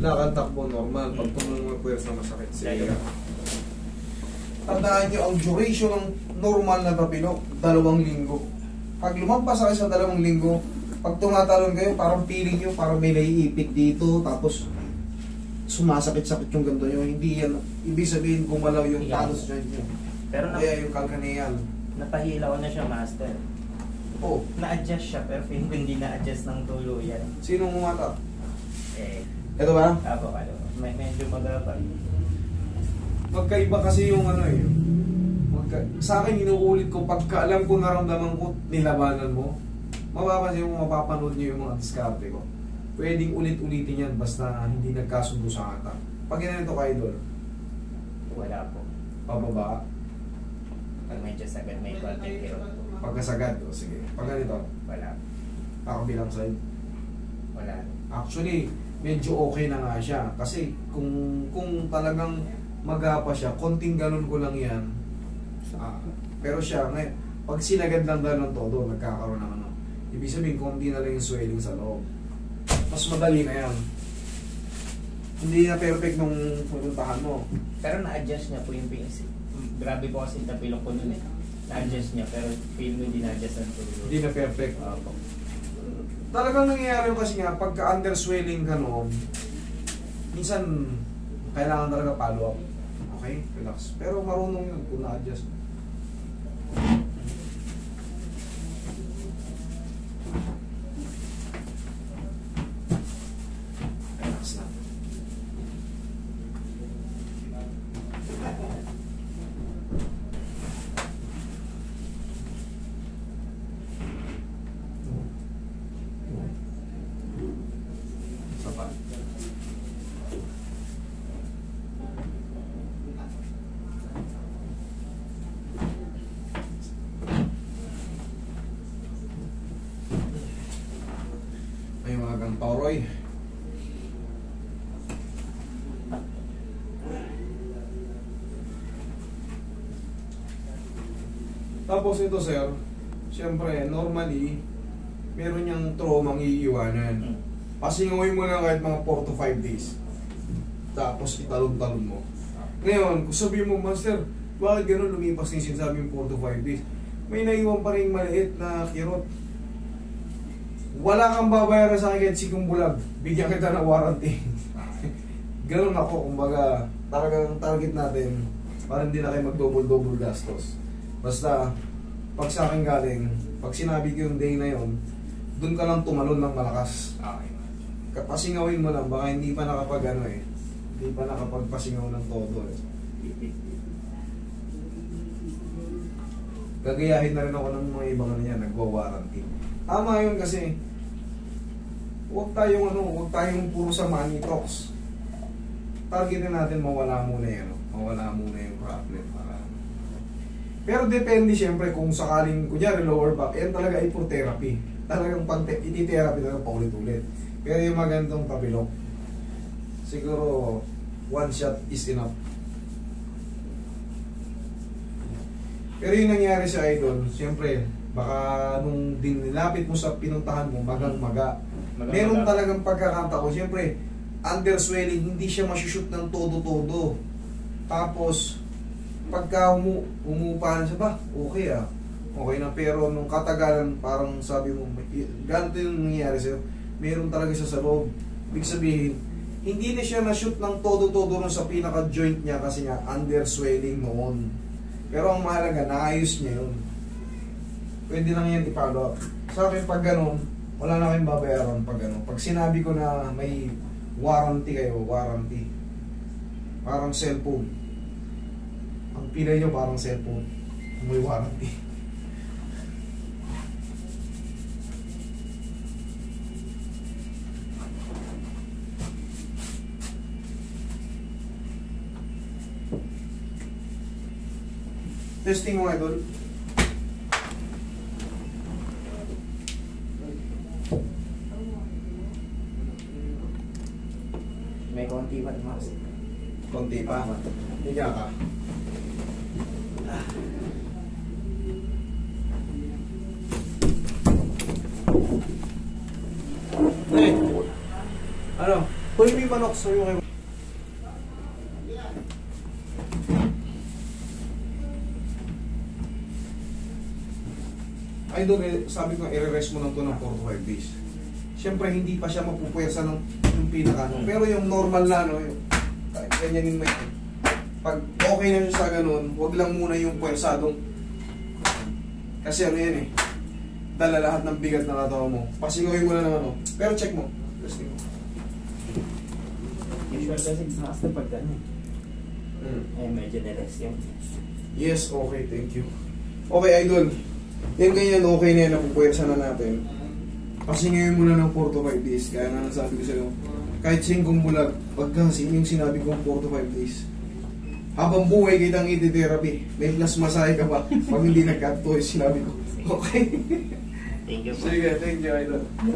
Lakad, takbo, normal. Pag tumulong ng pwersa, masakit. Sige. Sige. Tandaan nyo, ang duration ng normal na tapilok, 2 linggo. Pag lumampas kayo sa 2 linggo, pag tumatalon kayo, parang feeling nyo, parang may naiipit dito, tapos sumasakit-sakit yung ganito nyo. Hindi yan, ibig sabihin gumalaw yung talos joint nyo. Pero Kaya yung calcaneal. napahilaw na siya, master. Oh, Na-adjust siya, pero feeling ko hindi na-adjust ng tuluyan. sinong umata? Eh, Ito ba? avocado. Medyo magapal. Magkaiba kasi yung ano eh. Sa akin, inuulit ko, pagka alam ko, naramdaman ko, nilabanan mo, mapapansin mo, mapapanood nyo yung mga diskarte ko. Pwedeng ulit-ulitin yan, basta hindi nagkasundo sa ata. Pag ganito ka, idol, Wala po. pababa, Pag medyo sagad, may konting kirot. pagkasagad, o sige. Pag ganito, Wala. kabilang side. Wala. Actually, medyo okay na nga siya. Kasi kung talagang magapa siya, konting ganun ko lang yan. Pero siya, ngayon, pag sinagad lang daw ng todo, nagkakaroon ng ano. Ibig sabihin, konti na lang yung swelling sa loob. Mas madali na yan. Hindi na perfect nung pupuntahan mo. Pero na-adjust niya po yung PNC. Grabe po kasi tapilok ko nun eh. Na-adjust niya, pero feel mo hindi na-adjust ang tuloy. Hindi na perfect. Opo. Talagang nangyayari yung kasi nga, pagka underswelling ka noon, minsan, kailangan talaga follow up. Okay? Relax. Pero marunong yun kung na-adjust. Relax na. Sapat. May mga kang pauroy. Tapos ito sir, siyempre normally meron niyang traumang iiwanan. Pasingawin mo lang kahit mga 4 to 5 days. Tapos italon-talon mo. Ngayon, kung sabihin mo, Master, bakit gano'n lumipas na yung sinasabi yung 4 to 5 days? May naiwan pa rin maliit na kirot. Wala kang babayaran sa akin kahit sikong bulag. Bigyan kita ng warranty. Gano'n ako, kumbaga, talagang target natin para hindi na kayo mag-double-double gastos. Basta, pag sa akin galing, pag sinabi ko yung day na yon, doon ka lang tumalon ng malakas. Okay. Pasingawin mo lang, baka hindi pa nakapag ano eh. Hindi pa nakapagpasingaw ng todo eh. Gagayahin na rin ako ng mga ibang ano yan, nagwa-warranty. Tama yun kasi, huwag tayong puro sa money talks. Targetin natin mawala muna yan, mawala muna yung problem. Pero depende siyempre kung sakaling, kunyari lower back, yan talaga ay for therapy. Talagang iti-therapy talaga paulit-ulit. Pero yung magandang tapilok, siguro one shot is enough. Pero yung nangyari sa idol, siyempre, baka nung dinilapit mo sa pinuntahan mo, magang-maga. Meron talagang pagkakataon, siyempre, underswelling, hindi siya masushoot ng todo-todo. Tapos, pagka umupahan siya ba, okay ah. Okay na, pero nung katagalan, parang sabi mo, ganito yung nangyayari sa'yo, meron talaga siya sa loob. Ibig sabihin, hindi na siya na-shoot ng todo-todo nun sa pinaka-joint niya kasi nga, underswelling noon. Pero ang mahalaga, naayos niya yun. Pwede lang yan i-follow up. Sa akin, pag gano'n, wala na kayong babayaran pag gano'n. Pag sinabi ko na may warranty kayo, warranty. Parang cellphone. Ang pilay nyo parang cellphone. May warranty. Testing mo nga idol. May konti pa mas. Konti pa. Higa ka. Hey! Ano? Hoy, may manok sa'yo kayo. Idol, sabi ko, i-rest mo lang to ng 4 to 5 days. Siyempre, hindi pa siya mapupwersa ng yung pinaka. Pero yung normal na, no, yung, ganyanin mo yun. Pag okay na siya sa ganun, wag lang muna yung pwersadong. Kasi ano yan eh, dala lahat ng bigat na katawan mo. Pasingawin mo na ng ano. Pero check mo. Testing mo. Usual kasi basta pag ano. Eh, medyo na-rest yung. Yes, okay, thank you. Okay, idol. Yan ganyan, okay na yan, napupwersa na natin. Pasingawin mo na ng 4 to 5 days. Kaya nga nasabi ko sa'yo, kahit singkong bulag, pagkasin yung sinabi kong 4 to 5 days. Habang buhay kitang iti-therapy, may plus masahe ka pa pag hindi nagkat-toys, sinabi ko. Okay? Thank you po. Sige, thank you, idol.